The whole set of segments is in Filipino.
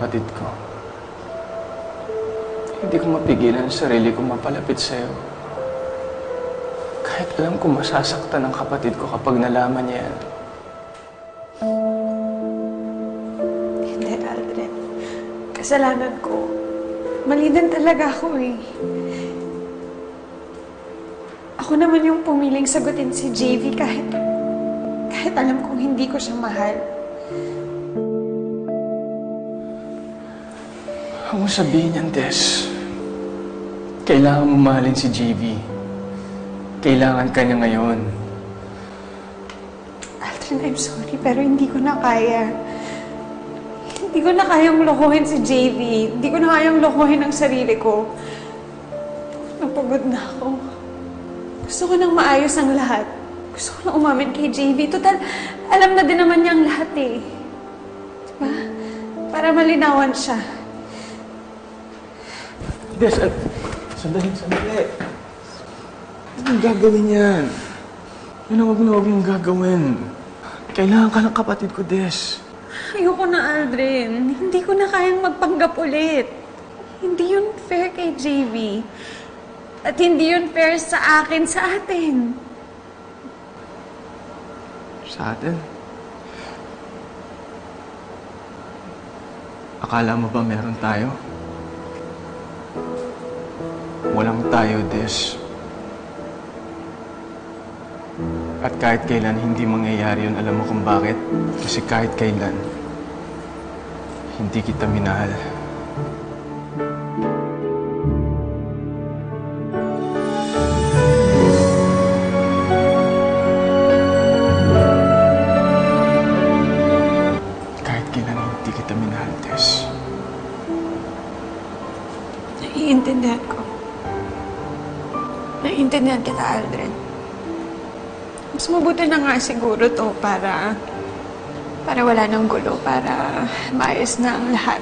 kapatid ko. Hindi ko mapigilan ang sarili ko mapalapit sa'yo. Kahit alam ko masasaktan ang kapatid ko kapag nalaman niya yan. Hindi, Aldrin. Kasalanan ko. Mali din talaga ako eh. Ako naman yung pumiling sagutin si JV kahit alam kong hindi ko siya mahal. Huwag mo sabihin yan, Tess. Kailangan mo mahalin si JV. Kailangan ka niya ngayon. Aldrin, I'm sorry, pero hindi ko na kaya. Hindi ko na kayang lokohin si JV. Hindi ko na kayang lokohin ang sarili ko. Napagod na ako. Gusto ko nang maayos ang lahat. Gusto ko nang umamin kay JV. Total, alam na din naman niya ang lahat eh. Diba? Para malinawan siya. Des, sandali. Anong gagawin yan? Yun ang huwag mong gagawin. Kailangan ka ng kapatid ko, Des. Ayoko na, Aldrin. Hindi ko na kayang magpanggap ulit. Hindi yun fair kay JV. At hindi yun fair sa akin, sa atin. Sa atin? Akala mo ba meron tayo? Walang tayo, Des. At kahit kailan hindi mangyayari yun, alam mo kung bakit? Kasi kahit kailan, hindi kita minahal. Kahit kailan hindi kita minahal, Tess. Naiintindihan ko. Naiintindihan kita, Aldrin. Mas mabuti na nga siguro to para wala nang gulo, para maayos na ang lahat.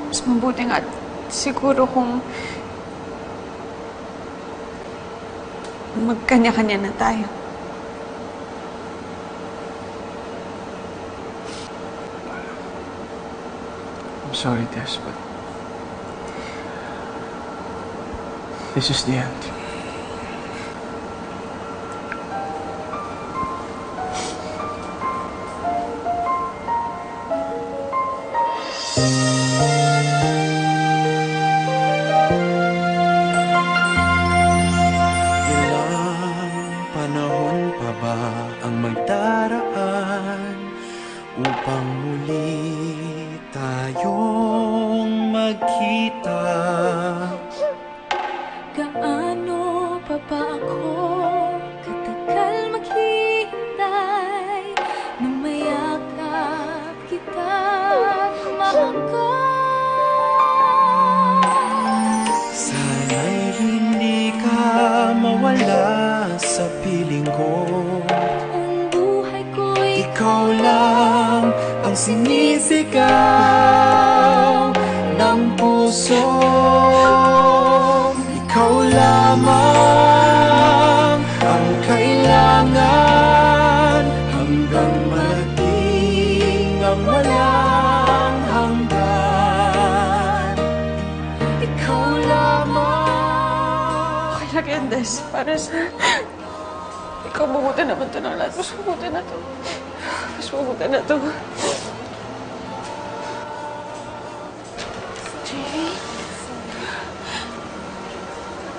Mas mabuti nga siguro kung magkanya-kanya na tayo. I'm sorry, Tess, but this is the end. Ilang panahon pa ba ang magdaraan upang muli tayong magkita? Gaano pa ba ako katagal maghihintay nang mayakap kita, mahal ko? Sana'y hindi ka mawala sa piling ko. Ang buhay ko'y Ikaw lang ang sinisigaw ng puso. Ikaw lamang ang kailangan hanggang maging ang walang hanggan. Ikaw lamang. Okay lang yan, Des. Para sa... Ikaw, mabuti naman ito ng lahat. Mas mabuti na ito. Mas mabuti na ito. JV?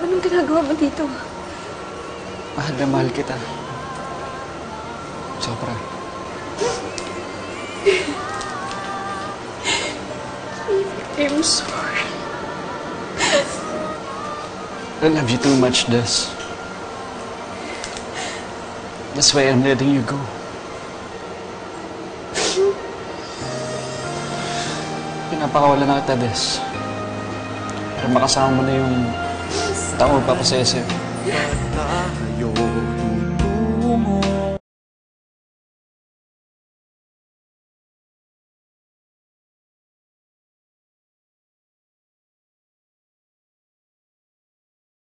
Anong ginagawa mo dito? Mahal na mahal kita. Sobra. I'm sorry. I love you too much, Des. That's why I'm letting you go. Pinapakawala na kita, Des. Para makasama mo na yung taong magpapasaya sa'yo. Tayo